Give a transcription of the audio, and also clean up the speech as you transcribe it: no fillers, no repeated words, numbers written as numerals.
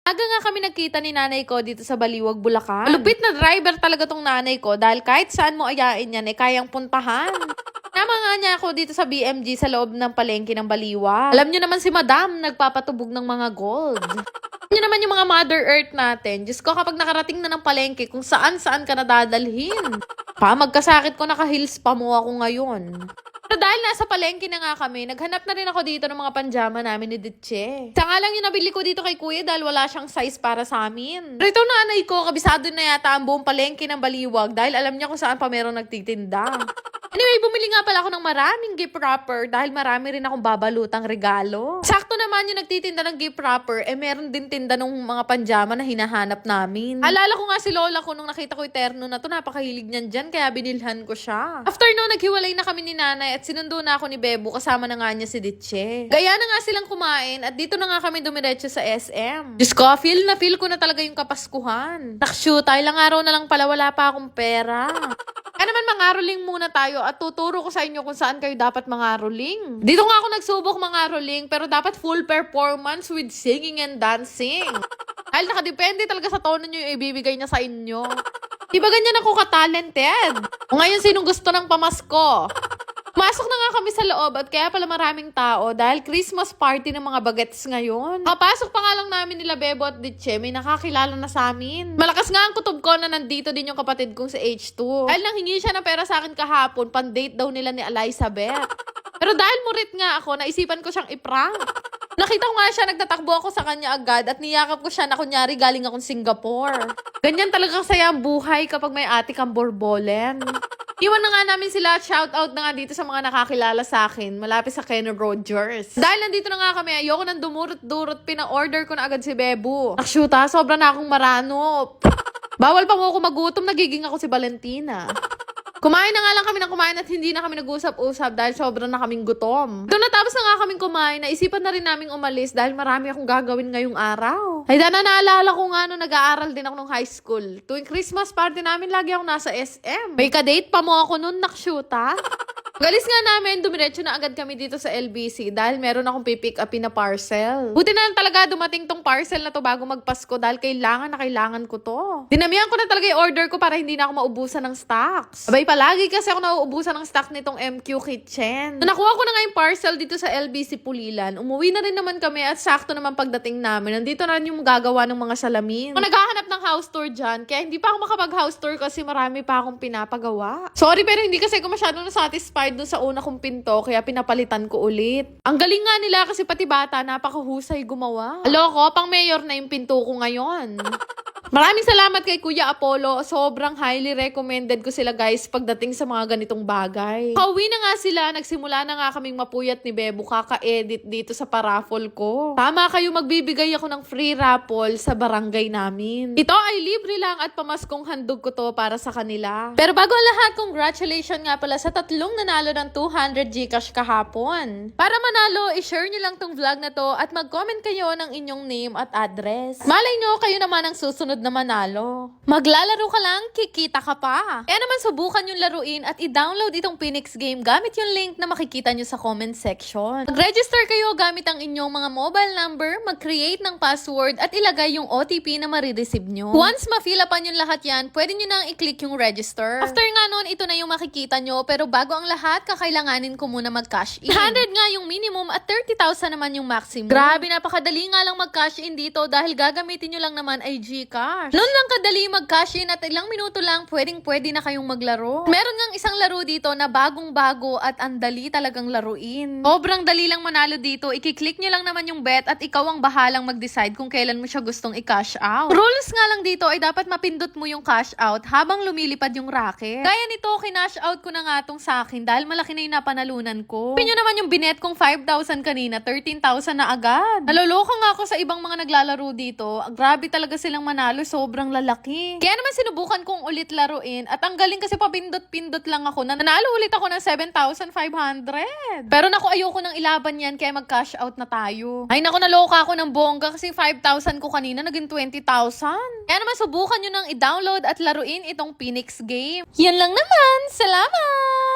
Aga nga kami nagkita ni nanay ko dito sa Baliwag, Bulacan. Malupit na driver talaga tong nanay ko dahil kahit saan mo ayain yan, kayang puntahan. Tama nga niya ako dito sa BMG sa loob ng palengke ng Baliwag. Alam niyo naman si Madam, nagpapatubog ng mga gold. Alam niyo naman yung mga Mother Earth natin. Diyos ko, kapag nakarating na ng palengke, kung saan-saan ka nadadalhin. Magkasakit ko, naka-heels pa mo ako ngayon. Pero dahil nasa palengke na nga kami, naghanap na rin ako dito ng mga panjama namin ni Ditche. Isa nga lang yung nabili ko dito kay Kuya dahil wala siyang size para sa amin. Pero ito nanay ko, kabisado na yata ang buong palengke ng Baliwag dahil alam niya kung saan pa meron nagtitinda. Anyway, bumili nga pala ako ng maraming gift wrapper dahil marami rin akong babalutang regalo. Sakto naman yung nagtitinda ng gift wrapper, meron din tinda ng mga panjama na hinahanap namin. Alala ko nga si Lola ko nung nakita ko yung terno na to, napakahilig niyan dyan, kaya binilhan ko siya. After no, naghiwalay na kami ni nanay at sinundo na ako ni Bebo, kasama na nga niya si Ditche. Gaya na nga silang kumain at dito na nga kami dumiretso sa SM. Diyos ko, feel ko na talaga yung Kapaskuhan. Nakshoot, ilang araw na lang pala wala pa akong pera. Kaya naman mangaroling muna tayo at tuturo ko sa inyo kung saan kayo dapat mangaroling. Dito nga ako nagsubok mangaroling pero dapat full performance with singing and dancing. Dahil nakadepende talaga sa tono nyo yung ibibigay niya sa inyo. Diba ganyan ako ka-talented? O ngayon, sinong gusto ng pamasko? Masok na nga kami sa loob at kaya pala maraming tao dahil Christmas party ng mga bagets ngayon. Kapasok pa nga lang namin nila Bebo at Ditche, may nakakilala na sa amin. Malakas nga ang kutob ko na nandito din yung kapatid kong si H2. Dahil nanghingi siya ng pera sa akin kahapon, pan-date daw nila ni Elizabeth. Pero dahil murit nga ako, naisipan ko siyang iprank. Nakita ko nga siya, nagtatakbo ako sa kanya agad at niyakap ko siya na kunyari galing akong Singapore. Ganyan talaga kasaya ang buhay kapag may ate kang borbolen. Iwan na nga namin sila at shoutout na nga dito sa mga nakakilala sa akin, malapit sa Ken Rogers. Dahil nandito na nga kami, ayoko nang dumurot-durot, pina-order ko na agad si Bebo. Nakshuta, sobra na akong marano. Bawal pa mo ako magutom, nagiging ako si Valentina. Kumain na nga lang kami ng kumain at hindi na kami nag-usap-usap dahil sobra na kaming gutom. Doon natapos na nga kaming kumain, naisipan na rin naming umalis dahil marami akong gagawin ngayong araw. Ay, dana naalala ko nga nung nag-aaral din ako nung high school. Tuwing Christmas party namin, lagi ako nasa SM. May ka-date pa mo ako nun, nakshuta. Galis nga namin, dumiretso na agad kami dito sa LBC dahil meron akong pipick upin na parcel. Buti na lang talaga dumating tong parcel na to bago magpasko dahil kailangan ko to. Dinamihan ko na talaga yung order ko para hindi na ako maubusan ng stocks. Abay, palagi kasi ako nauubusan ng stock nitong MQ Kitchen. So, nakuha ko na nga yung parcel dito sa LBC Pulilan. Umuwi na rin naman kami at sakto naman pagdating namin. Nandito na rin yung gagawa ng mga salamin. Kung naghahanap ng house tour dyan, kaya hindi pa ako makapag-house tour kasi marami pa akong pinapagawa. Sorry, pero hindi kasi ako masyadong nasatisfied doon sa una kong pinto, kaya pinapalitan ko ulit. Ang galing nga nila kasi pati bata, napakahusay gumawa. Aloko, pang mayor na yung pinto ko ngayon. Maraming salamat kay Kuya Apollo. Sobrang highly recommended ko sila guys pagdating sa mga ganitong bagay. Pauwi na nga sila. Nagsimula na nga kaming mapuyat ni Bebo kaka-edit dito sa paraffle ko. Tama kayo, magbibigay ako ng free raffle sa barangay namin. Ito ay libre lang at pamaskong handog ko to para sa kanila. Pero bago ang lahat, congratulations nga pala sa tatlong nanalo ng 200 Gcash kahapon. Para manalo, i-share nyo lang tong vlog na to at mag-comment kayo ng inyong name at address. Malay nyo, kayo naman ang susunod na manalo. Maglalaro ka lang, kikita ka pa. Kaya naman subukan yung laruin at i-download itong Phoenix game gamit yung link na makikita nyo sa comment section. Mag-register kayo gamit ang inyong mga mobile number, mag-create ng password at ilagay yung OTP na marireceive nyo. Once ma-fill upan yung lahat yan, pwede nyo nang i-click yung register. After nga nun, ito na yung makikita nyo, pero bago ang lahat, kakailanganin ko muna mag-cash in. 100 nga yung minimum at 30,000 naman yung maximum. Grabe, napakadali nga lang mag-cash in dito dahil gagamitin nyo lang naman ay Gcash. Noon lang kadali mag-cash in at ilang minuto lang pwedeng-pwede na kayong maglaro. Meron ngang isang laro dito na bagong-bago at ang dali talagang laruin. Sobrang dali lang manalo dito. I-click nyo lang naman yung bet at ikaw ang bahalang mag-decide kung kailan mo siya gustong i-cash out. Rules nga lang dito ay dapat mapindot mo yung cash out habang lumilipad yung racket. Kaya nito, kinash out ko na nga tong sa akin dahil malaki na yung napanalunan ko. Pinyo naman yung binet kong 5,000 kanina, 13,000 na agad. Naloloka nga ako sa ibang mga naglalaro dito. Grabe talaga silang manalo. Sobrang lalaki. Kaya naman sinubukan kong ulit laruin at ang galing kasi papindot-pindot lang ako. Nanalo ulit ako ng 7,500. Pero naku, ayoko nang ilaban yan kaya mag-cash out na tayo. Ay naku, naloka ako ng bongga kasi 5,000 ko kanina naging 20,000. Kaya naman subukan nyo nang i-download at laruin itong Phoenix game. Yan lang naman. Salamat!